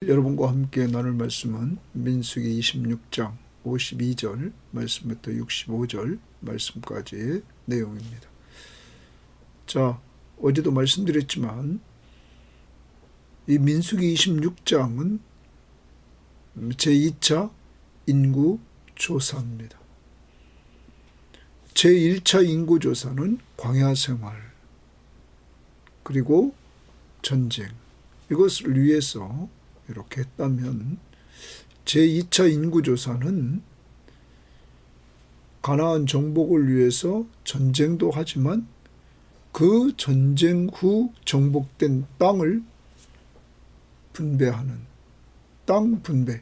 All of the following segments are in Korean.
여러분과 함께 나눌 말씀은 민수기 26장 52절 말씀부터 65절 말씀까지의 내용입니다. 자, 어제도 말씀드렸지만 이 민수기 26장은 제2차 인구조사입니다. 제1차 인구조사는 광야생활 그리고 전쟁 이것을 위해서 이렇게 했다면 제2차 인구조사는 가나안 정복을 위해서 전쟁도 하지만 그 전쟁 후 정복된 땅을 분배하는 땅 분배,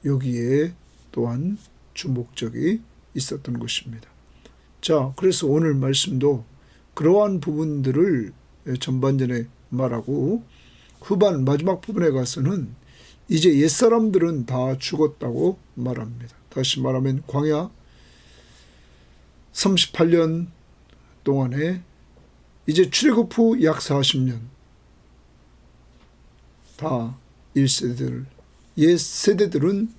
여기에 또한 주목적이 있었던 것입니다. 자, 그래서 오늘 말씀도 그러한 부분들을 전반전에 말하고 후반 마지막 부분에 가서는 이제 옛사람들은 다 죽었다고 말합니다. 다시 말하면 광야 38년 동안에 이제 출애굽 후 약 40년 다 1세대들, 옛 세대들은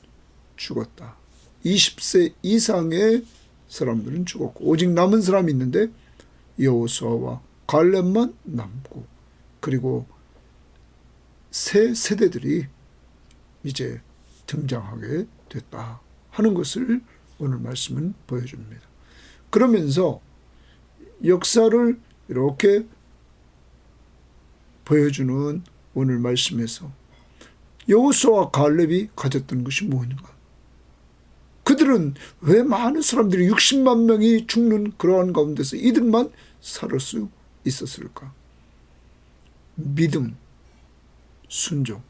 죽었다. 20세 이상의 사람들은 죽었고 오직 남은 사람이 있는데 여호수아와 갈렙만 남고 그리고 새 세대들이 이제 등장하게 됐다 하는 것을 오늘 말씀은 보여줍니다. 그러면서 역사를 이렇게 보여주는 오늘 말씀에서 여호수아와 갈렙이 가졌던 것이 무엇인가? 그들은 왜 많은 사람들이 60만 명이 죽는 그러한 가운데서 이들만 살 수 있었을까? 믿음, 순종.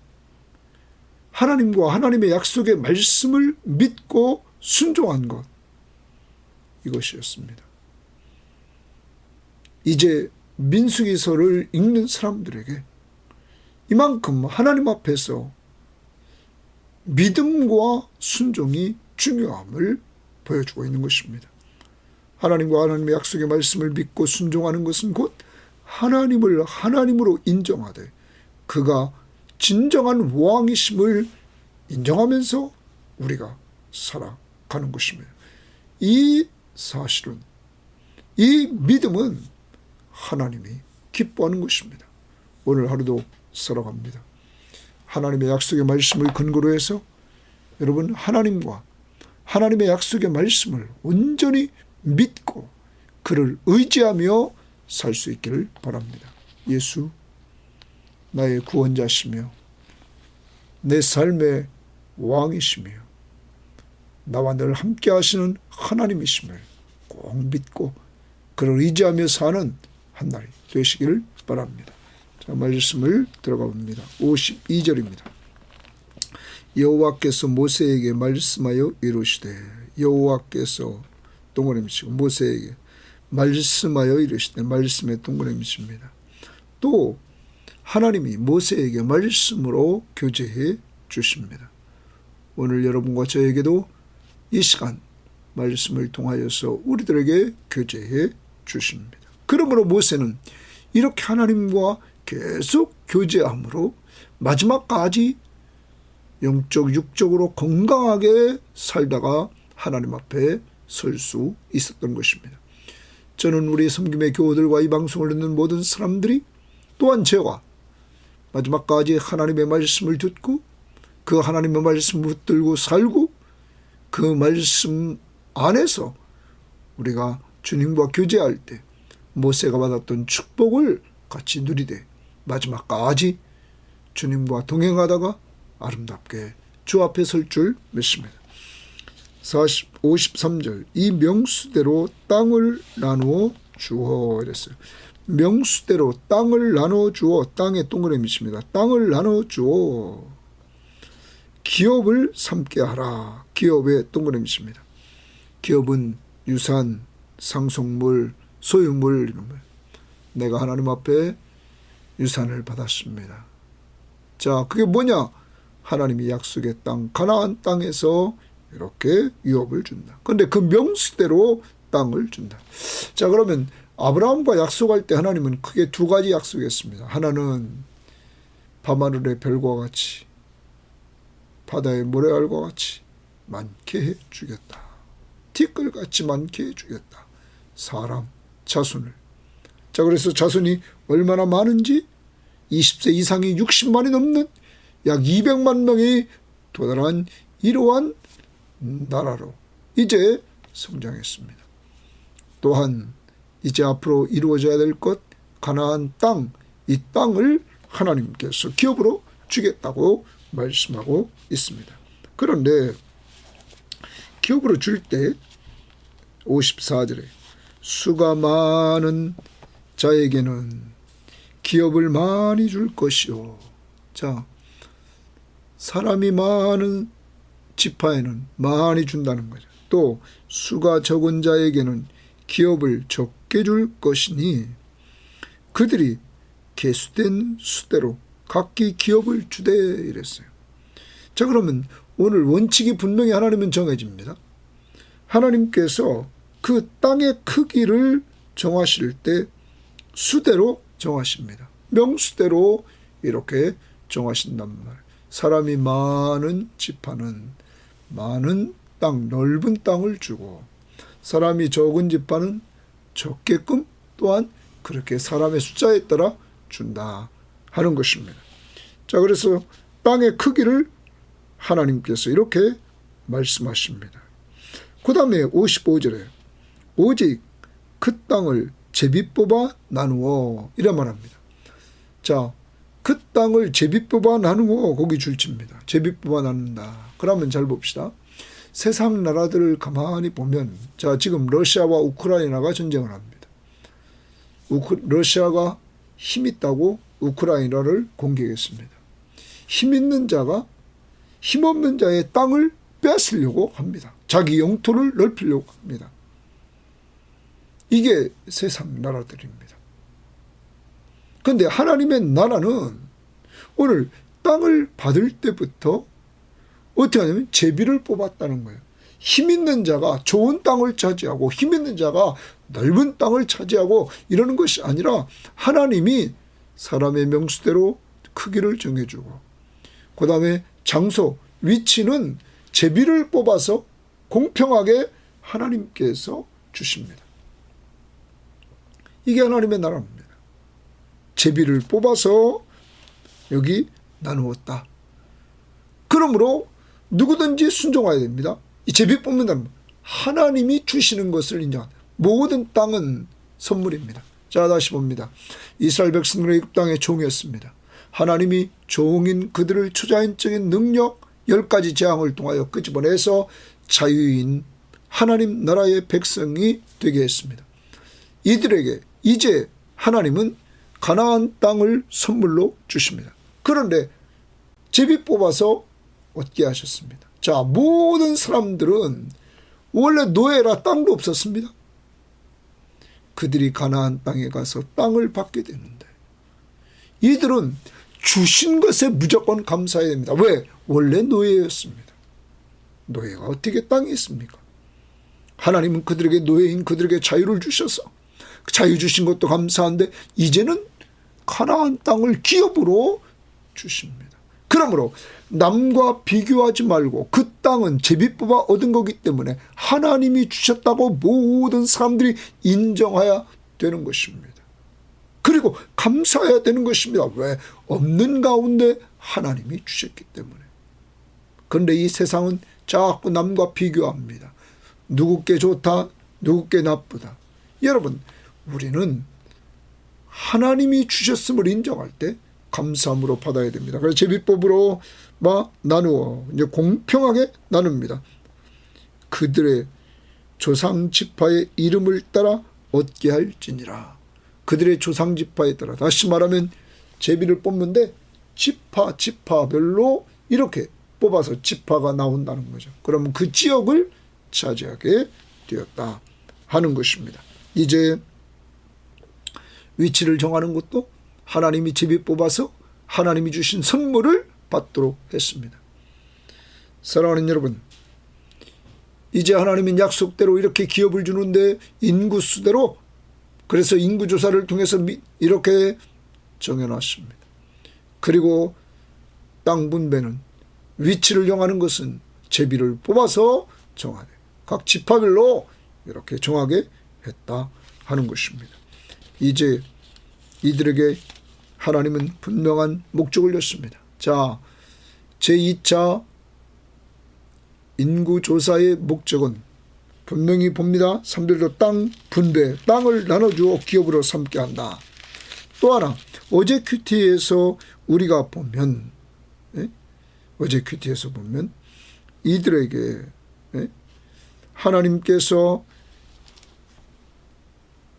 하나님과 하나님의 약속의 말씀을 믿고 순종한 것, 이것이었습니다. 이제 민수기서를 읽는 사람들에게 이만큼 하나님 앞에서 믿음과 순종이 중요함을 보여주고 있는 것입니다. 하나님과 하나님의 약속의 말씀을 믿고 순종하는 것은 곧 하나님을 하나님으로 인정하되 그가 진정한 왕이심을 인정하면서 우리가 살아가는 것입니다. 이 사실은, 이 믿음은 하나님이 기뻐하는 것입니다. 오늘 하루도 살아갑니다. 하나님의 약속의 말씀을 근거로 해서 여러분 하나님과 하나님의 약속의 말씀을 온전히 믿고 그를 의지하며 살 수 있기를 바랍니다. 예수 나의 구원자시며 내 삶의 왕이시며 나와 늘 함께 하시는 하나님이심을 꼭 믿고 그를 의지하며 사는 한 날이 되시기를 바랍니다. 자, 말씀을 들어가 봅니다. 52절입니다. 여호와께서 모세에게 말씀하여 이르시되 여호와께서 동그라미치고 모세에게 말씀하여 이르시되 말씀의 동그라미칩니다. 또 하나님이 모세에게 말씀으로 교제해 주십니다. 오늘 여러분과 저에게도 이 시간 말씀을 통하여서 우리들에게 교제해 주십니다. 그러므로 모세는 이렇게 하나님과 계속 교제함으로 마지막까지 영적 육적으로 건강하게 살다가 하나님 앞에 설 수 있었던 것입니다. 저는 우리 섬김의 교우들과 이 방송을 듣는 모든 사람들이 또한 제가 마지막까지 하나님의 말씀을 듣고 그 하나님의 말씀을 붙들고 살고 그 말씀 안에서 우리가 주님과 교제할 때 모세가 받았던 축복을 같이 누리되 마지막까지 주님과 동행하다가 아름답게 주 앞에 설 줄 믿습니다. 53절 이 명수대로 땅을 나누어 주어 이랬어요. 명수대로 땅을 나누어 주어 땅의 동그라미입니다. 땅을 나누어 주어 기업을 삼게 하라. 기업의 동그라미입니다. 기업은 유산, 상속물, 소유물 이런 거예요. 내가 하나님 앞에 유산을 받았습니다. 자, 그게 뭐냐? 하나님이 약속의 땅, 가나안 땅에서 이렇게 유업을 준다. 그런데 그 명수대로 땅을 준다. 자, 그러면 아브라함과 약속할 때 하나님은 크게 두 가지 약속했습니다. 하나는 밤하늘의 별과 같이 바다의 모래알과 같이 많게 해주겠다. 티끌같이 많게 해주겠다. 사람 자손을. 자, 그래서 자손이 얼마나 많은지 20세 이상이 60만이 넘는 약 200만 명이 도달한 이러한 나라로 이제 성장했습니다. 또한 이제 앞으로 이루어져야 될 것, 가나안 땅, 이 땅을 하나님께서 기업으로 주겠다고 말씀하고 있습니다. 그런데 기업으로 줄 때 54절에 수가 많은 자에게는 기업을 많이 줄 것이요. 자, 사람이 많은 지파에는 많이 준다는 거죠. 또 수가 적은 자에게는 기업을 적게 줄 것이니 그들이 계수된 수대로 각기 기업을 주되 이랬어요. 자, 그러면 오늘 원칙이 분명히 하나님은 정해집니다. 하나님께서 그 땅의 크기를 정하실 때 수대로 정하십니다. 명수대로 이렇게 정하신단 말이에요. 사람이 많은 지파는 많은 땅, 넓은 땅을 주고 사람이 적은 지파는 적게끔 또한 그렇게 사람의 숫자에 따라 준다 하는 것입니다. 자, 그래서 땅의 크기를 하나님께서 이렇게 말씀하십니다. 그 다음에 55절에 오직 그 땅을 제비 뽑아 나누어 이래 말합니다. 자, 그 땅을 제비 뽑아 나누어 거기 줄칩니다. 제비 뽑아 나눈다. 그러면 잘 봅시다. 세상 나라들을 가만히 보면, 자, 지금 러시아와 우크라이나가 전쟁을 합니다. 러시아가 힘 있다고 우크라이나를 공격했습니다. 힘 있는 자가 힘 없는 자의 땅을 뺏으려고 합니다. 자기 영토를 넓히려고 합니다. 이게 세상 나라들입니다. 그런데 하나님의 나라는 오늘 땅을 받을 때부터 어떻게 하냐면 제비를 뽑았다는 거예요. 힘 있는 자가 좋은 땅을 차지하고 힘 있는 자가 넓은 땅을 차지하고 이러는 것이 아니라 하나님이 사람의 명수대로 크기를 정해주고 그 다음에 장소, 위치는 제비를 뽑아서 공평하게 하나님께서 주십니다. 이게 하나님의 나라입니다. 제비를 뽑아서 여기 나누었다. 그러므로 누구든지 순종해야 됩니다. 이 제비 뽑는다는 하나님이 주시는 것을 인정한다. 모든 땅은 선물입니다. 자, 다시 봅니다. 이스라엘 백성들의 애굽 땅의 종이었습니다. 하나님이 종인 그들을 초자연적인 능력 10가지 재앙을 통하여 끄집어내서 자유인 하나님 나라의 백성이 되게 했습니다. 이들에게 이제 하나님은 가나안 땅을 선물로 주십니다. 그런데 제비 뽑아서 얻게 하셨습니다. 자, 모든 사람들은 원래 노예라 땅도 없었습니다. 그들이 가나안 땅에 가서 땅을 받게 되는데 이들은 주신 것에 무조건 감사해야 됩니다. 왜? 원래 노예였습니다. 노예가 어떻게 땅에 있습니까? 하나님은 그들에게 노예인 그들에게 자유를 주셔서 자유 주신 것도 감사한데 이제는 가나안 땅을 기업으로 주십니다. 그러므로 남과 비교하지 말고 그 땅은 제비 뽑아 얻은 거기 때문에 하나님이 주셨다고 모든 사람들이 인정해야 되는 것입니다. 그리고 감사해야 되는 것입니다. 왜? 없는 가운데 하나님이 주셨기 때문에. 그런데 이 세상은 자꾸 남과 비교합니다. 누구께 좋다, 누구께 나쁘다. 여러분, 우리는 하나님이 주셨음을 인정할 때 감사함으로 받아야 됩니다. 그래서 제비법으로 나누어 이제 공평하게 나눕니다. 그들의 조상 지파의 이름을 따라 얻게 할지니라. 그들의 조상 지파에 따라, 다시 말하면 제비를 뽑는데 지파별로 이렇게 뽑아서 지파가 나온다는 거죠. 그러면 그 지역을 차지하게 되었다 하는 것입니다. 이제 위치를 정하는 것도 하나님이 제비 뽑아서 하나님이 주신 선물을 받도록 했습니다. 사랑하는 여러분, 이제 하나님은 약속대로 이렇게 기업을 주는데 인구수대로, 그래서 인구조사를 통해서 이렇게 정해놨습니다. 그리고 땅 분배는 위치를 정하는 것은 제비를 뽑아서 정하되 각 지파별로 이렇게 정하게 했다 하는 것입니다. 이제 이들에게 하나님은 분명한 목적을 줬습니다. 자, 제2차 인구조사의 목적은 분명히 봅니다. 3절도 땅 분배, 땅을 나눠주어 기업으로 삼게 한다. 또 하나, 어제 큐티에서 우리가 보면, 어제 큐티에서 보면 이들에게 하나님께서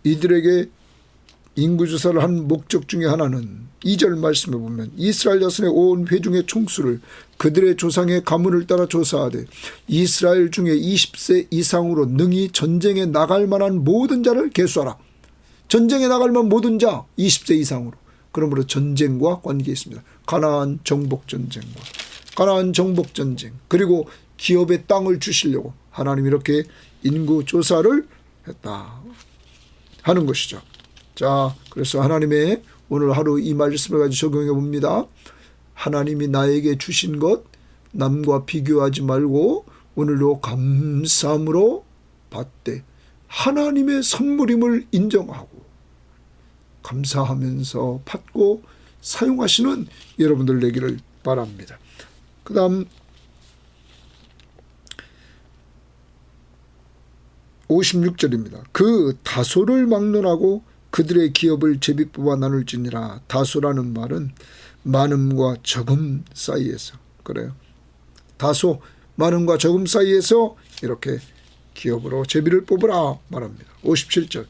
이들에게 인구조사를 한 목적 중에 하나는 2절 말씀에 보면 이스라엘 자손의 온 회중의 총수를 그들의 조상의 가문을 따라 조사하되 이스라엘 중에 20세 이상으로 능히 전쟁에 나갈 만한 모든 자를 계수하라. 전쟁에 나갈 만한 모든 자 20세 이상으로. 그러므로 전쟁과 관계 있습니다. 가나안 정복 전쟁과 가나안 정복 전쟁, 그리고 기업의 땅을 주시려고 하나님 이렇게 인구조사를 했다 하는 것이죠. 자, 그래서 하나님의 오늘 하루 이 말씀을 가지고 적용해 봅니다. 하나님이 나에게 주신 것 남과 비교하지 말고 오늘도 감사함으로 받되 하나님의 선물임을 인정하고 감사하면서 받고 사용하시는 여러분들 되기를 바랍니다. 그 다음 56절입니다. 그 다소를 막론하고 그들의 기업을 제비 뽑아 나눌지니라. 다소라는 말은 많음과 적음 사이에서, 그래요. 다소, 많음과 적음 사이에서 이렇게 기업으로 제비를 뽑으라 말합니다. 57절.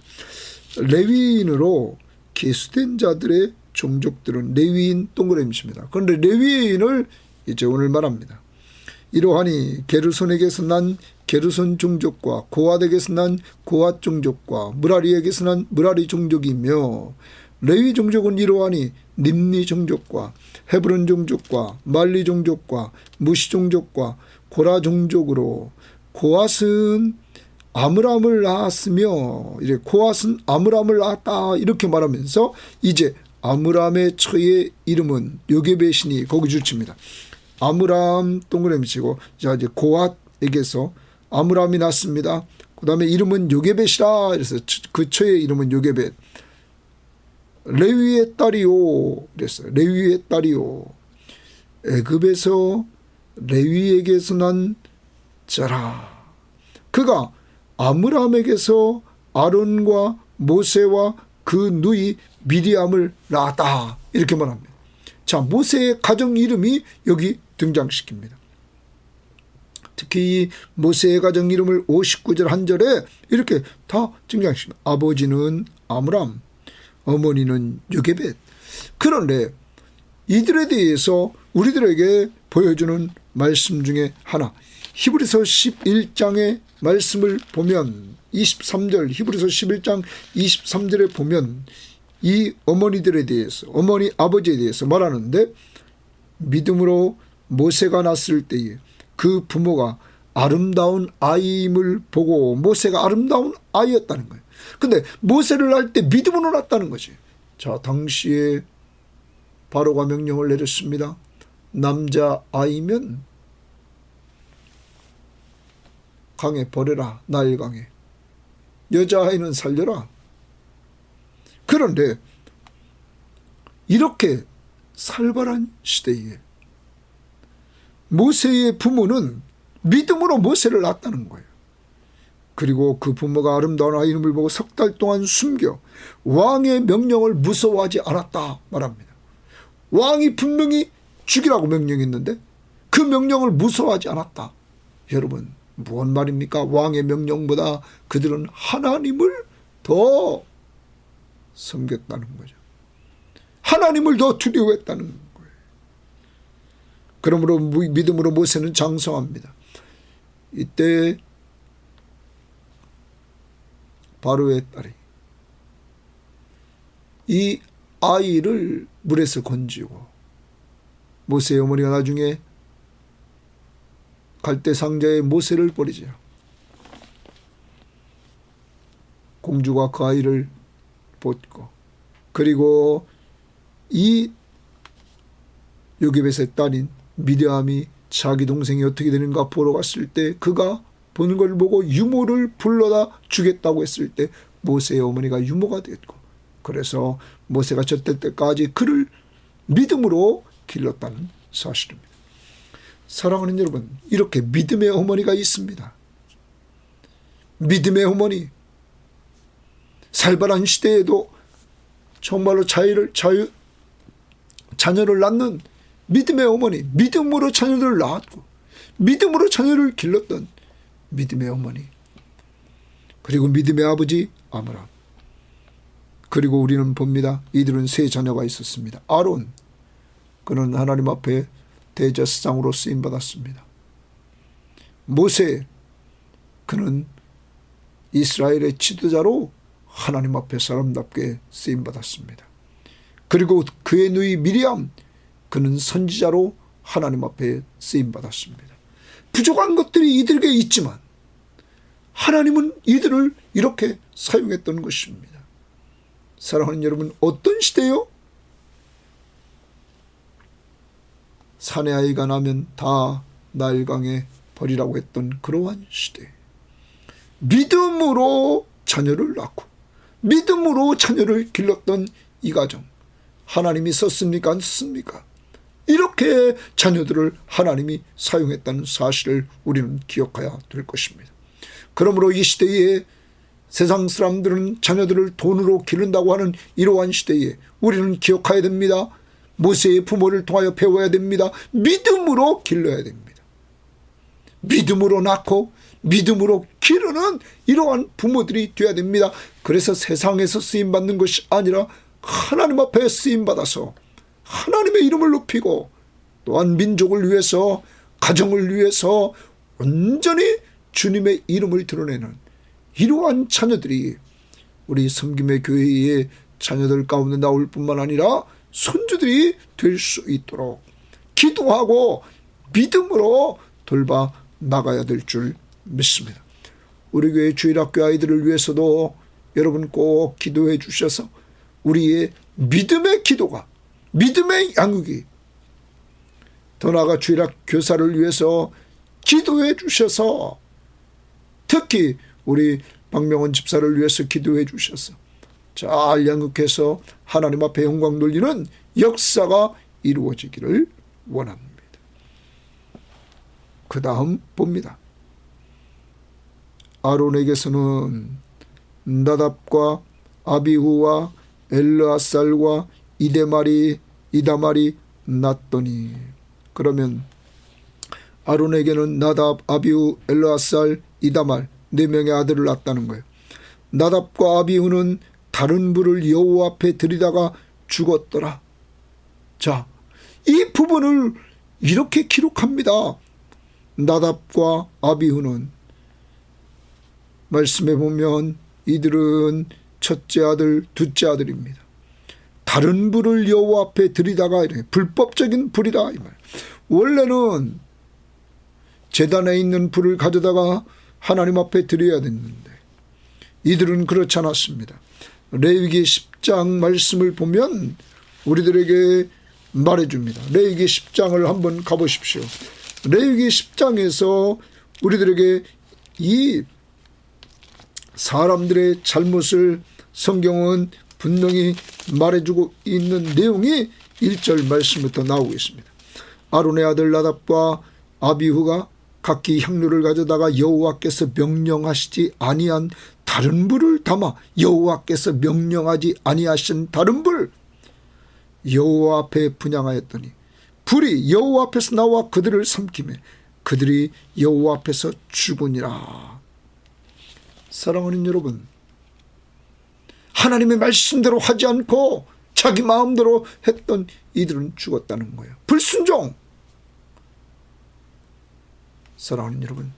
레위인으로 계수된 자들의 종족들은 레위인 동그라미입니다. 그런데 레위인을 이제 오늘 말합니다. 이러하니 게르손에게서 난 게르손 종족과 고핫에게서 난 고핫 종족과 무라리에게서 난 무라리 종족이며 레위 종족은 이러하니 님니 종족과 헤브론 종족과 말리 종족과 무시 종족과 고라 종족으로 고핫은 아므람을 낳았으며 이제 고핫은 아므람을 낳았다 이렇게 말하면서 이제 아므람의 처의 이름은 요게벳이니 거기 줄칩니다. 아므람 동그라미 치고 자 이제 고핫에게서 아므람이 났습니다. 그 다음에 이름은 요게벳이라 그래서 그 처의 이름은 요게벳. 레위의 딸이요 그랬어요. 레위의 딸이요. 애굽에서 레위에게서 난 자라. 그가 아므람에게서 아론과 모세와 그 누이 미리암을 낳았다 이렇게 말합니다. 자, 모세의 가정 이름이 여기 등장시킵니다. 특히 이 모세의 가정 이름을 59절 한 절에 이렇게 다 등장시킵니다. 아버지는 아므람, 어머니는 요게벳. 그런데 이들에 대해서 우리들에게 보여주는 말씀 중에 하나, 히브리서 11장의 말씀을 보면 23절 히브리서 11장 23절에 보면 이 어머니들에 대해서 어머니 아버지에 대해서 말하는데 믿음으로 모세가 낳았을 때에 그 부모가 아름다운 아이임을 보고 모세가 아름다운 아이였다는 거예요. 근데 모세를 낳을 때 믿음으로 낳았다는 거지. 자, 당시에 바로가 명령을 내렸습니다. 남자 아이면 강에 버려라. 나일강에. 여자아이는 살려라. 그런데 이렇게 살벌한 시대에 모세의 부모는 믿음으로 모세를 낳았다는 거예요. 그리고 그 부모가 아름다운 아이 이름을 보고 석 달 동안 숨겨 왕의 명령을 무서워하지 않았다 말합니다. 왕이 분명히 죽이라고 명령했는데 그 명령을 무서워하지 않았다. 여러분 무슨 말입니까? 왕의 명령보다 그들은 하나님을 더 섬겼다는 거죠. 하나님을 더 두려워했다는 거예요. 그러므로 믿음으로 모세는 장성합니다. 이때 바로의 딸이 이 아이를 물에서 건지고 모세의 어머니가 나중에 갈대 상자에 모세를 버리죠. 공주가 그 아이를 벗고 그리고 이 요깶벳의 딸인 미디암이 자기 동생이 어떻게 되는가 보러 갔을 때 그가 보는 걸 보고 유모를 불러다 주겠다고 했을 때 모세의 어머니가 유모가 됐고, 그래서 모세가 젖될 때까지 그를 믿음으로 길렀다는 사실입니다. 사랑하는 여러분, 이렇게 믿음의 어머니가 있습니다. 믿음의 어머니, 살벌한 시대에도 정말로 자녀를 낳는 믿음의 어머니, 믿음으로 자녀를 낳았고 믿음으로 자녀를 길렀던 믿음의 어머니, 그리고 믿음의 아버지 아브라함. 그리고 우리는 봅니다. 이들은 세 자녀가 있었습니다. 아론, 그는 하나님 앞에 대제사장으로 쓰임받았습니다. 모세, 그는 이스라엘의 지도자로 하나님 앞에 사람답게 쓰임받았습니다. 그리고 그의 누이 미리암, 그는 선지자로 하나님 앞에 쓰임받았습니다. 부족한 것들이 이들에게 있지만 하나님은 이들을 이렇게 사용했던 것입니다. 사랑하는 여러분, 어떤 시대요? 사내 아이가 나면 다 나일강에 버리라고 했던 그러한 시대. 믿음으로 자녀를 낳고 믿음으로 자녀를 길렀던 이 가정, 하나님이 썼습니까? 안 썼습니까? 이렇게 자녀들을 하나님이 사용했다는 사실을 우리는 기억해야 될 것입니다. 그러므로 이 시대에 세상 사람들은 자녀들을 돈으로 기른다고 하는 이러한 시대에 우리는 기억해야 됩니다. 모세의 부모를 통하여 배워야 됩니다. 믿음으로 길러야 됩니다. 믿음으로 낳고 믿음으로 기르는 이러한 부모들이 되어야 됩니다. 그래서 세상에서 쓰임받는 것이 아니라 하나님 앞에 쓰임받아서 하나님의 이름을 높이고 또한 민족을 위해서, 가정을 위해서 온전히 주님의 이름을 드러내는 이러한 자녀들이 우리 섬김의 교회의 자녀들 가운데 나올 뿐만 아니라 손주들이 될 수 있도록 기도하고 믿음으로 돌봐 나가야 될 줄 믿습니다. 우리 교회 주일학교 아이들을 위해서도 여러분 꼭 기도해 주셔서 우리의 믿음의 기도가, 믿음의 양육이, 더 나아가 주일학 교사를 위해서 기도해 주셔서, 특히 우리 박명원 집사를 위해서 기도해 주셔서 잘 양육해서 하나님 앞에 영광 돌리는 역사가 이루어지기를 원합니다. 그 다음 봅니다. 아론에게서는 나답과 아비후와 엘르아살과 이다말이 났더니, 그러면 아론에게는 나답, 아비후, 엘르아살, 이다말 4명의 아들을 낳았다는 거예요. 나답과 아비후는 다른 불을 여호와 앞에 들이다가 죽었더라. 자, 이 부분을 이렇게 기록합니다. 나답과 아비후는 말씀해 보면 이들은 첫째 아들, 둘째 아들입니다. 다른 불을 여호와 앞에 들이다가, 이렇게 불법적인 불이다 이 말. 원래는 제단에 있는 불을 가져다가 하나님 앞에 드려야 됐는데 이들은 그렇지 않았습니다. 레위기 10장 말씀을 보면 우리들에게 말해줍니다. 레위기 10장을 한번 가보십시오. 레위기 10장에서 우리들에게 이 사람들의 잘못을 성경은 분명히 말해주고 있는 내용이 1절 말씀부터 나오고 있습니다. 아론의 아들 나답과 아비후가 각기 향료를 가져다가 여호와께서 명령하시지 아니한 다른 불을 담아 여호와께서 명령하지 아니하신 다른 불 여호와 앞에 분향하였더니 불이 여호와 앞에서 나와 그들을 삼키매 그들이 여호와 앞에서 죽으니라. 사랑하는 여러분, 하나님의 말씀대로 하지 않고 자기 마음대로 했던 이들은 죽었다는 거예요. 불순종. 사랑하는 여러분,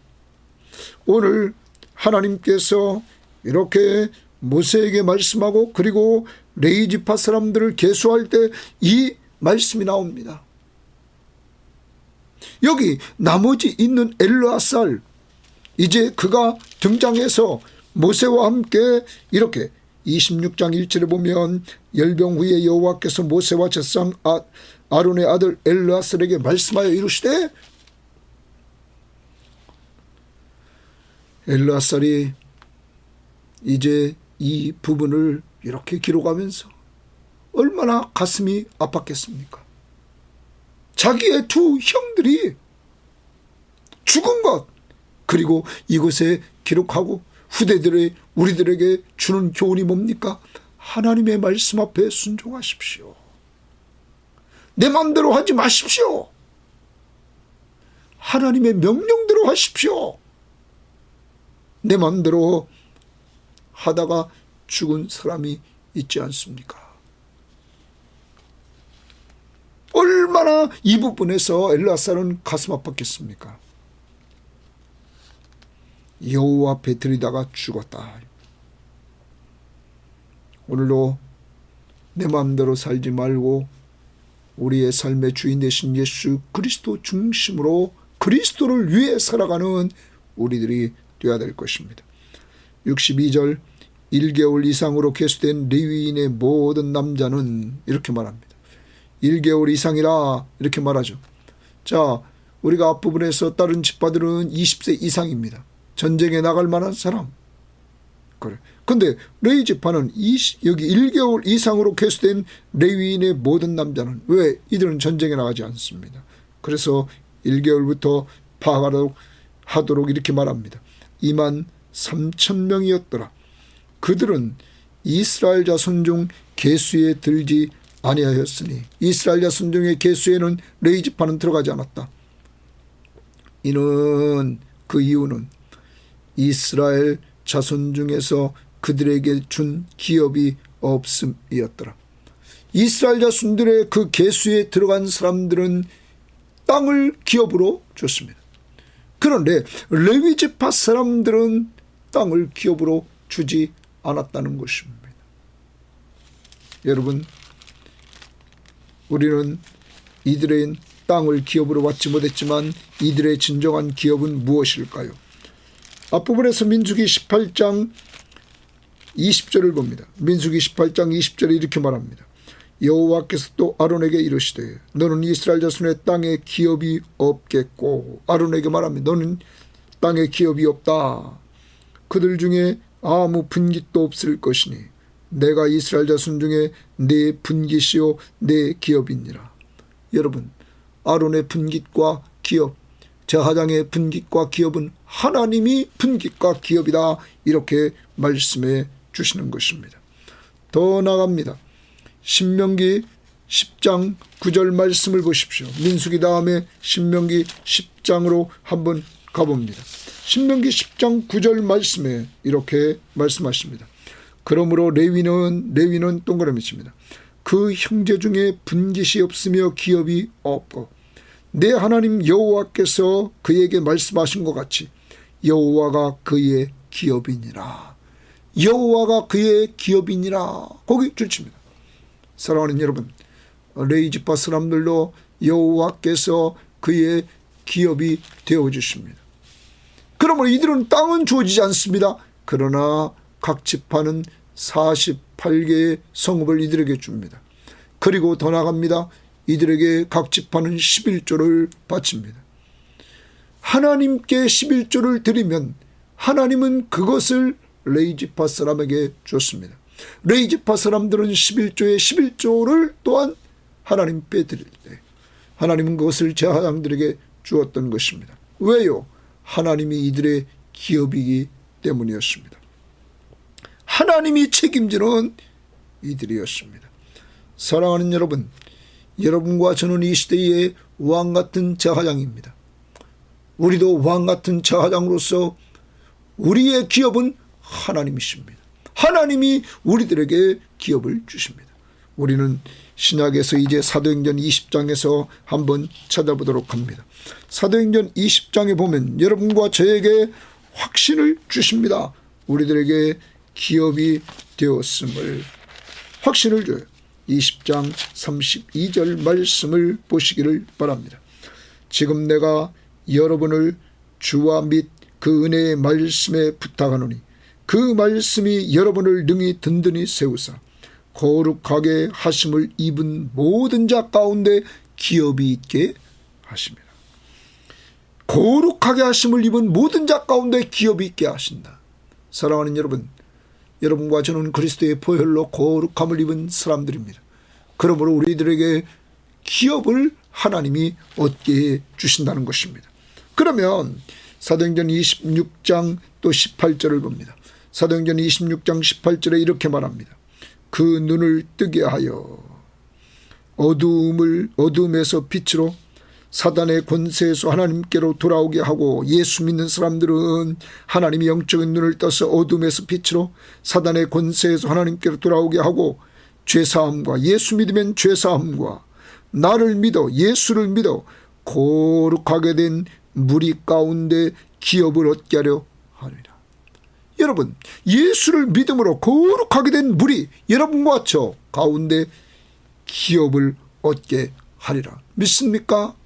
오늘 하나님께서 이렇게 모세에게 말씀하고 그리고 레위지파 사람들을 계수할 때 이 말씀이 나옵니다. 여기 나머지 있는 엘르아살, 이제 그가 등장해서 모세와 함께 이렇게 26장 1절에 보면 열병 후에 여호와께서 모세와 제사장 아론의 아들 엘르아살에게 말씀하여 이르시되, 엘르아살이 이제 이 부분을 이렇게 기록하면서 얼마나 가슴이 아팠겠습니까? 자기의 두 형들이 죽은 것, 그리고 이곳에 기록하고 후대들의 우리들에게 주는 교훈이 뭡니까? 하나님의 말씀 앞에 순종하십시오. 내 마음대로 하지 마십시오. 하나님의 명령대로 하십시오. 내 마음대로 하다가 죽은 사람이 있지 않습니까? 얼마나 이 부분에서 엘르아살은 가슴 아팠겠습니까? 여호와 앞에 들이다가 죽었다. 오늘도 내 마음대로 살지 말고 우리의 삶의 주인 되신 예수 그리스도 중심으로 그리스도를 위해 살아가는 우리들이 되어야 될 것입니다. 62절 1개월 이상으로 계수된 레위인의 모든 남자는 이렇게 말합니다. 1개월 이상이라 이렇게 말하죠. 자, 우리가 앞부분에서 다른 집파들은 20세 이상입니다. 전쟁에 나갈 만한 사람. 그래. 근데 레위 지파는 여기 1개월 이상으로 계수된 레위인의 모든 남자는, 왜? 이들은 전쟁에 나가지 않습니다. 그래서 1개월부터 파하도록 이렇게 말합니다. 23,000명이었더라. 그들은 이스라엘 자손 중 계수에 들지 아니하였으니, 이스라엘 자손 중의 계수에는 레위 지파는 들어가지 않았다. 이는 그 이유는 이스라엘 자손 중에서 그들에게 준 기업이 없음이었더라. 이스라엘 자손들의 그 계수에 들어간 사람들은 땅을 기업으로 줬습니다. 그런데 레위 지파 사람들은 땅을 기업으로 주지 않았다는 것입니다. 여러분, 우리는 이들의 땅을 기업으로 받지 못했지만 이들의 진정한 기업은 무엇일까요? 앞부분에서 민수기 18장 20절을 봅니다. 민수기 18장 20절에 이렇게 말합니다. 여호와께서 또 아론에게 이르시되 너는 이스라엘 자손의 땅에 기업이 없겠고, 아론에게 말합니다. 너는 땅에 기업이 없다. 그들 중에 아무 분깃도 없을 것이니 내가 이스라엘 자손 중에 내 분깃이요 내 기업이니라. 여러분, 아론의 분깃과 기업, 제사장의 분깃과 기업은 하나님이 분깃과 기업이다, 이렇게 말씀해 주시는 것입니다. 더 나아갑니다. 신명기 10장 9절 말씀을 보십시오. 민수기 다음에 신명기 10장으로 한번 가봅니다. 신명기 10장 9절 말씀에 이렇게 말씀하십니다. 그러므로 레위는 동그라미 칩니다. 그 형제 중에 분깃이 없으며 기업이 없고 내 하나님 여호와께서 그에게 말씀하신 것 같이 여호와가 그의 기업이니라. 여호와가 그의 기업이니라. 거기 줄칩니다. 사랑하는 여러분, 레위 지파 사람들도 여호와께서 그의 기업이 되어주십니다. 그러므로 이들은 땅은 주어지지 않습니다. 그러나 각 지파는 48개의 성읍을 이들에게 줍니다. 그리고 더 나갑니다. 이들에게 각 지파는 11조를 바칩니다. 하나님께 11조를 드리면 하나님은 그것을 레위 지파 사람에게 줬습니다. 레위 지파 사람들은 11조의 11조를 또한 하나님께 드릴 때 하나님은 그것을 제사장들에게 주었던 것입니다. 왜요? 하나님이 이들의 기업이기 때문이었습니다. 하나님이 책임지는 이들이었습니다. 사랑하는 여러분, 여러분과 저는 이 시대의 왕같은 제사장입니다. 우리도 왕같은 제사장으로서 우리의 기업은 하나님이십니다. 하나님이 우리들에게 기업을 주십니다. 우리는 신약에서 이제 사도행전 20장에서 한번 찾아보도록 합니다. 사도행전 20장에 보면 여러분과 저에게 확신을 주십니다. 우리들에게 기업이 되었음을 확신을 줘요. 20장 32절 말씀을 보시기를 바랍니다. 지금 내가 여러분을 주와 및 그 은혜의 말씀에 부탁하노니 그 말씀이 여러분을 능히 든든히 세우사 거룩하게 하심을 입은 모든 자 가운데 기업이 있게 하십니다. 거룩하게 하심을 입은 모든 자 가운데 기업이 있게 하신다. 사랑하는 여러분, 여러분과 저는 그리스도의 보혈로 거룩함을 입은 사람들입니다. 그러므로 우리들에게 기업을 하나님이 얻게 주신다는 것입니다. 그러면 사도행전 26장 또 18절을 봅니다. 사도행전 26장 18절에 이렇게 말합니다. 그 눈을 뜨게 하여 어둠에서 빛으로 사단의 권세에서 하나님께로 돌아오게 하고, 예수 믿는 사람들은 하나님이 영적인 눈을 떠서 어둠에서 빛으로 사단의 권세에서 하나님께로 돌아오게 하고, 죄사함과, 예수 믿으면 죄사함과, 나를 믿어 예수를 믿어 거룩하게 된 무리 가운데 기업을 얻게 하려 하리라. 여러분, 예수를 믿음으로 거룩하게 된 무리, 여러분과 저 가운데 기업을 얻게 하리라. 믿습니까?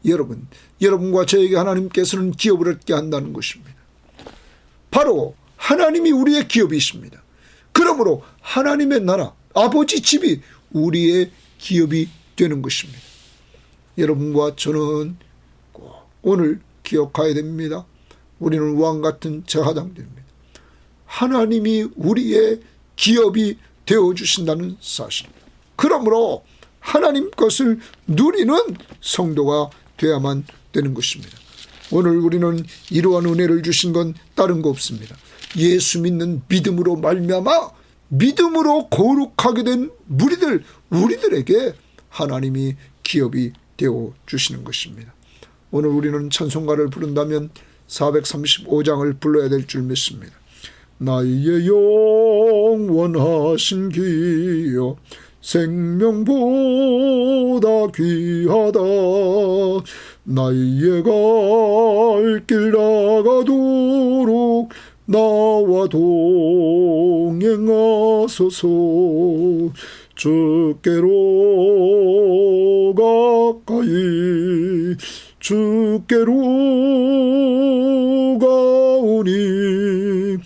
여러분, 여러분과 저에게 하나님께서는 기업을 얻게 한다는 것입니다. 바로 하나님이 우리의 기업이십니다. 그러므로 하나님의 나라, 아버지 집이 우리의 기업이 되는 것입니다. 여러분과 저는 꼭 오늘 기억해야 됩니다. 우리는 왕 같은 제사장들입니다. 하나님이 우리의 기업이 되어주신다는 사실. 그러므로 하나님 것을 누리는 성도가 되어야만 되는 것입니다. 오늘 우리는 이러한 은혜를 주신 건 다른 거 없습니다. 예수 믿는 믿음으로 말미암아 믿음으로 거룩하게 된 무리들, 우리들에게 하나님이 기업이 되어 주시는 것입니다. 오늘 우리는 찬송가를 부른다면 435장을 불러야 될 줄 믿습니다. 나의 영원하신 기업 생명보다 귀하다. 나의 갈 길 나가도록 나와 동행하소서. 주께로 가까이 주께로 가오니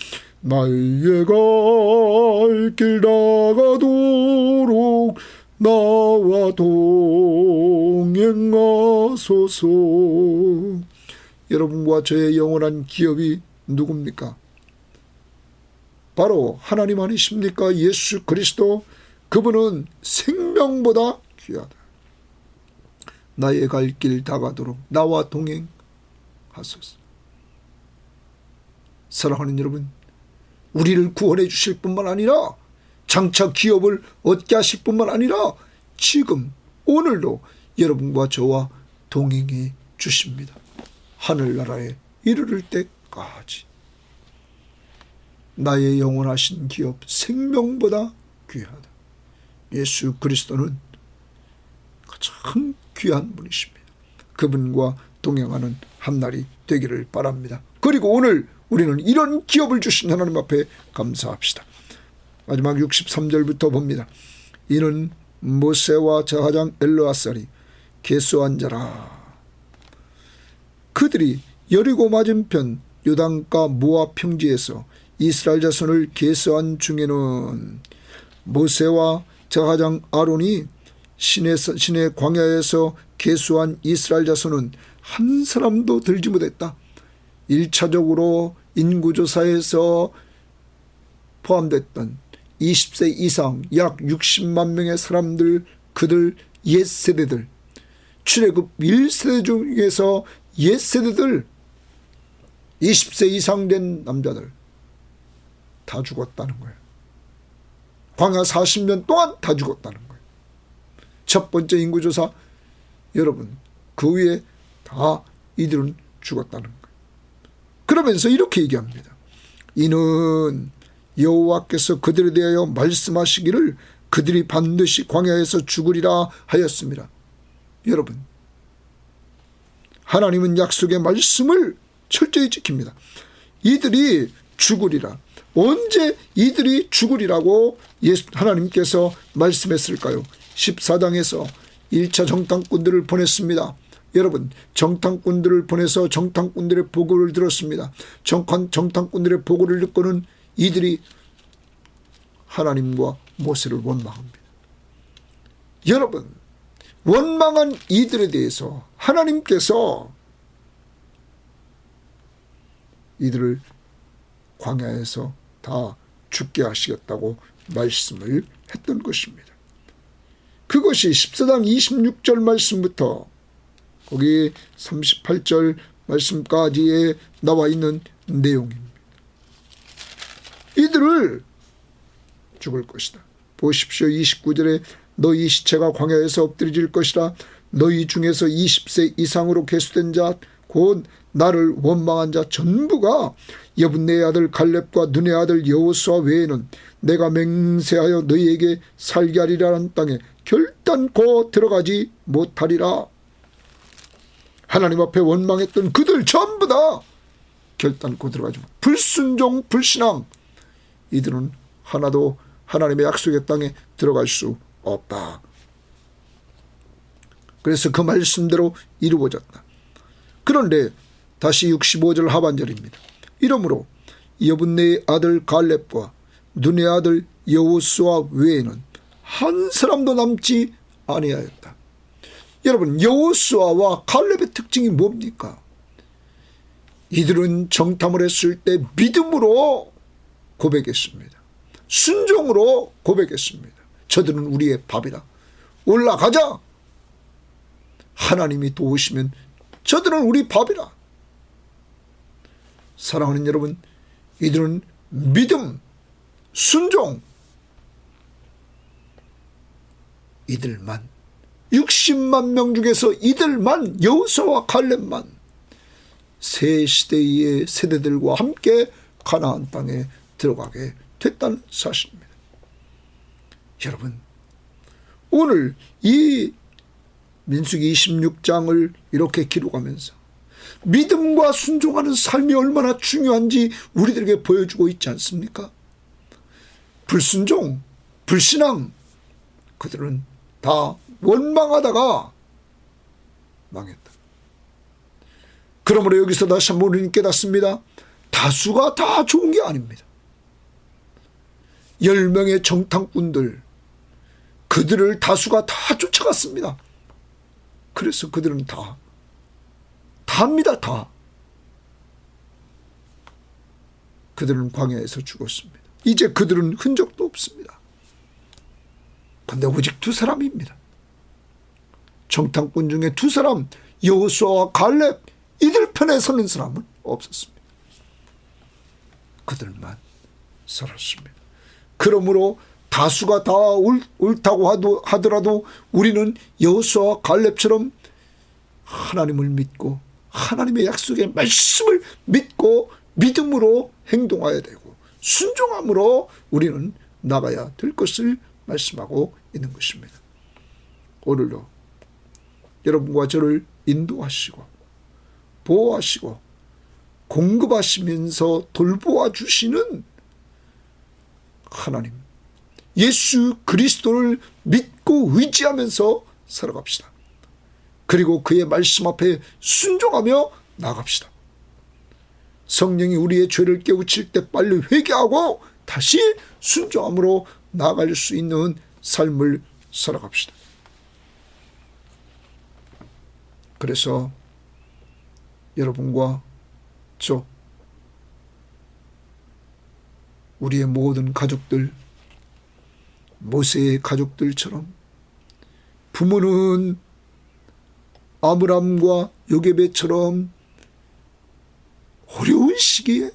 나의 갈 길 나가도록 나와 동행하소서. 여러분과 저의 영원한 기업이 누굽니까? 바로 하나님 아니십니까? 예수 그리스도, 그분은 생명보다 귀하다. 나의 갈 길 다가도록 나와 동행하소서. 사랑하는 여러분, 우리를 구원해 주실 뿐만 아니라 장차 기업을 얻게 하실 뿐만 아니라 지금 오늘도 여러분과 저와 동행해 주십니다. 하늘나라에 이르를 때까지. 나의 영원하신 기업 생명보다 귀하다. 예수 그리스도는 가장 귀한 분이십니다. 그분과 동행하는 한날이 되기를 바랍니다. 그리고 오늘 우리는 이런 기업을 주신 하나님 앞에 감사합시다. 마지막 63절부터 봅니다. 이는 모세와 제사장 엘르아살이 계수한 자라. 그들이 여리고 맞은편 요단가 모압 평지에서 이스라엘 자손을 계수한 중에는 모세와 제사장 아론이 신의 광야에서 계수한 이스라엘 자손은 한 사람도 들지 못했다. 1차적으로 인구조사에서 포함됐던 20세 이상 약 60만 명의 사람들, 그들 옛세대들, 출애굽 1세대 중에서 옛세대들 20세 이상 된 남자들 다 죽었다는 거예요. 광야 40년 동안 다 죽었다는 거예요. 첫 번째 인구조사, 여러분, 그 위에 다 이들은 죽었다는 거예요. 그러면서 이렇게 얘기합니다. 이는 여호와께서 그들에 대하여 말씀하시기를 그들이 반드시 광야에서 죽으리라 하였습니다. 여러분, 하나님은 약속의 말씀을 철저히 지킵니다. 이들이 죽으리라. 언제 이들이 죽으리라고 하나님께서 말씀했을까요? 14장에서 1차 정탐꾼들을 보냈습니다. 여러분, 정탐꾼들을 보내서 정탐꾼들의 보고를 들었습니다. 정탐꾼들의 보고를 듣고는 이들이 하나님과 모세를 원망합니다. 여러분, 원망한 이들에 대해서 하나님께서 이들을 광야에서 다 죽게 하시겠다고 말씀을 했던 것입니다. 그것이 14장 26절 말씀부터 거기 38절 말씀까지에 나와 있는 내용입니다. 이들을 죽을 것이다. 보십시오. 29절에 너희 시체가 광야에서 엎드려질 것이라. 너희 중에서 20세 이상으로 계수된 자 곧 나를 원망한 자 전부가 여분네의 아들 갈렙과 눈의 아들 여호수아 외에는 내가 맹세하여 너희에게 살게 하리라는 땅에 결단코 들어가지 못하리라. 하나님 앞에 원망했던 그들 전부 다 결단코 들어가지 못. 불순종 불신앙, 이들은 하나도 하나님의 약속의 땅에 들어갈 수 없다. 그래서 그 말씀대로 이루어졌다. 그런데 다시 65절 하반절입니다. 이러므로 여분네의 아들 갈렙과 눈의 아들 여호수아 외에는 한 사람도 남지 아니하였다. 여러분, 여호수아와 갈렙의 특징이 뭡니까? 이들은 정탐을 했을 때 믿음으로 고백했습니다. 순종으로 고백했습니다. 저들은 우리의 밥이다. 올라가자. 하나님이 도우시면 저들은 우리 밥이라. 사랑하는 여러분, 이들은 믿음, 순종, 이들만 60만 명 중에서 이들만, 여호수아와 갈렙만 새 시대의 세대들과 함께 가나안 땅에 들어가게 됐다는 사실입니다. 여러분, 오늘 이 민수기 26장을 이렇게 기록하면서 믿음과 순종하는 삶이 얼마나 중요한지 우리들에게 보여주고 있지 않습니까? 불순종, 불신앙, 그들은 다 원망하다가 망했다. 그러므로 여기서 다시 한번 우리는 깨닫습니다. 다수가 다 좋은 게 아닙니다. 10명의 정탐꾼들, 그들을 다수가 다 쫓아갔습니다. 그래서 그들은 다입니다. 다. 그들은 광야에서 죽었습니다. 이제 그들은 흔적도 없습니다. 그런데 오직 두 사람입니다. 정탐꾼 중에 두 사람, 여호수아와 갈렙, 이들 편에 서는 사람은 없었습니다. 그들만 살았습니다. 그러므로 다수가 다 옳다고 하더라도 우리는 여호수아와 갈렙처럼 하나님을 믿고 하나님의 약속의 말씀을 믿고 믿음으로 행동해야 되고 순종함으로 우리는 나가야 될 것을 말씀하고 있는 것입니다. 오늘도 여러분과 저를 인도하시고 보호하시고 공급하시면서 돌보아 주시는 하나님, 예수 그리스도를 믿고 의지하면서 살아갑시다. 그리고 그의 말씀 앞에 순종하며 나갑시다. 성령이 우리의 죄를 깨우칠 때 빨리 회개하고 다시 순종함으로 나아갈 수 있는 삶을 살아갑시다. 그래서 여러분과 저, 우리의 모든 가족들, 모세의 가족들처럼 부모는 아므람과 요게벳처럼 어려운 시기에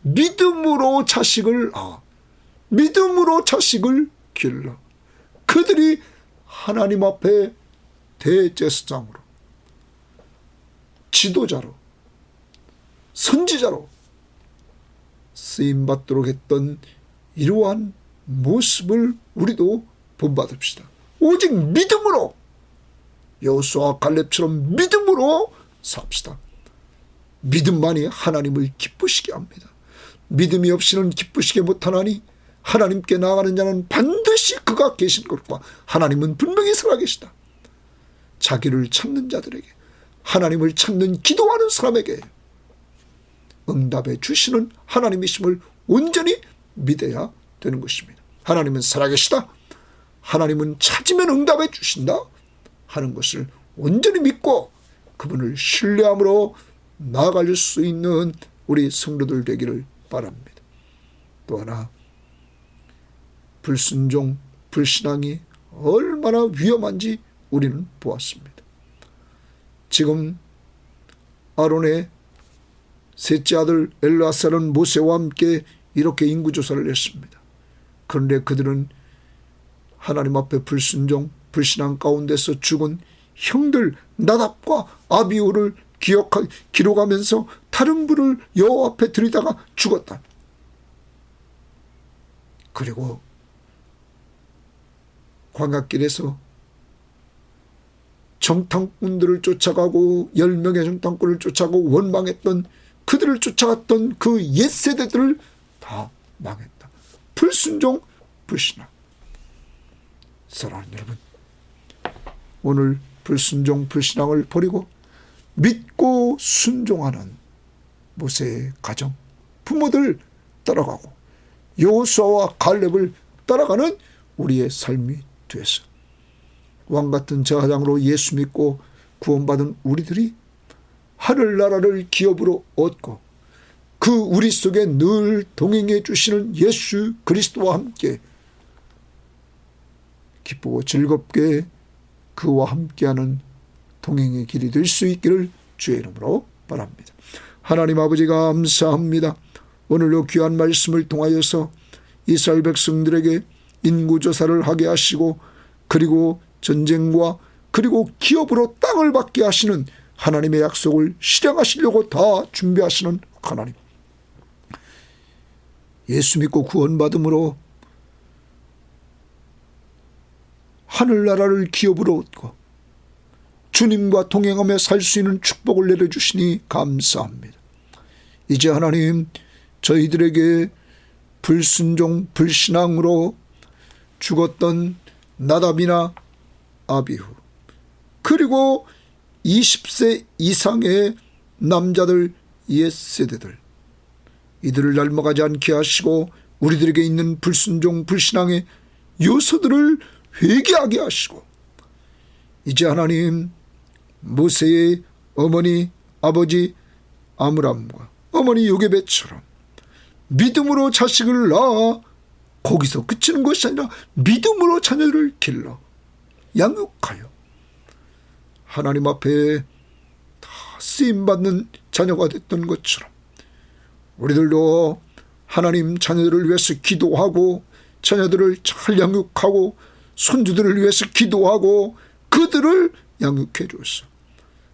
믿음으로 자식을 길러 그들이 하나님 앞에 대제사장으로, 지도자로, 선지자로 쓰임받도록 했던 이러한 모습을 우리도 본받읍시다. 오직 믿음으로, 여호수아와 갈렙처럼 믿음으로 삽시다. 믿음만이 하나님을 기쁘시게 합니다. 믿음이 없이는 기쁘시게 못하나니 하나님께 나아가는 자는 반드시 그가 계신 것과 하나님은 분명히 살아계시다. 자기를 찾는 자들에게, 하나님을 찾는 기도하는 사람에게 응답해 주시는 하나님이심을 온전히 믿어야 되는 것입니다. 하나님은 살아계시다, 하나님은 찾으면 응답해 주신다 하는 것을 온전히 믿고 그분을 신뢰함으로 나아갈 수 있는 우리 성도들 되기를 바랍니다. 또 하나, 불순종, 불신앙이 얼마나 위험한지 우리는 보았습니다. 지금 아론의 셋째 아들 엘르아살은 모세와 함께 이렇게 인구조사를 했습니다. 그런데 그들은 하나님 앞에 불순종, 불신앙 가운데서 죽은 형들 나답과 아비후를 기록하면서 다른 분을 여호와 앞에 들이다가 죽었다. 그리고 광야길에서 정탐꾼들을 쫓아가고 10명의 정탐꾼을 쫓아가고 원망했던 그들을 쫓아갔던 그 옛세대들을 다 망했다. 불순종, 불신앙. 사랑하는 여러분, 오늘 불순종, 불신앙을 버리고 믿고 순종하는 모세의 가정, 부모들 따라가고 여호수아와 갈렙을 따라가는 우리의 삶이 되어서 왕같은 제사장으로 예수 믿고 구원받은 우리들이 하늘나라를 기업으로 얻고 그 우리 속에 늘 동행해 주시는 예수 그리스도와 함께 기쁘고 즐겁게 그와 함께하는 동행의 길이 될 수 있기를 주의 이름으로 바랍니다. 하나님 아버지 감사합니다. 오늘도 귀한 말씀을 통하여서 이스라엘 백성들에게 인구조사를 하게 하시고 그리고 전쟁과 그리고 기업으로 땅을 받게 하시는 하나님의 약속을 실행하시려고 다 준비하시는 하나님, 예수 믿고 구원받음으로 하늘나라를 기업으로 얻고 주님과 동행하며 살 수 있는 축복을 내려주시니 감사합니다. 이제 하나님, 저희들에게 불순종, 불신앙으로 죽었던 나답이나 아비후, 그리고 20세 이상의 남자들, 옛세대들, 이들을 닮아가지 않게 하시고 우리들에게 있는 불순종, 불신앙의 요소들을 회개하게 하시고, 이제 하나님, 모세의 어머니, 아버지 아므람과 어머니 요게벳처럼 믿음으로 자식을 낳아 거기서 그치는 것이 아니라 믿음으로 자녀를 길러 양육하여 하나님 앞에 다 쓰임받는 자녀가 됐던 것처럼 우리들도 하나님 자녀들을 위해서 기도하고 자녀들을 잘 양육하고 손주들을 위해서 기도하고 그들을 양육해 주소서.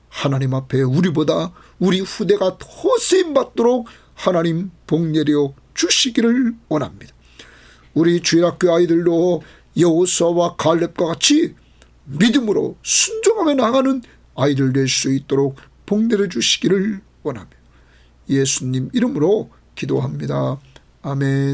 하나님 앞에 우리보다 우리 후대가 더 쓰임받도록 하나님 복 내려 주시기를 원합니다. 우리 주일학교 아이들도 여호수아와 갈렙과 같이 믿음으로 순종하며 나가는 아이들 될 수 있도록 복 내려 주시기를 원하며 예수님 이름으로 기도합니다. 아멘.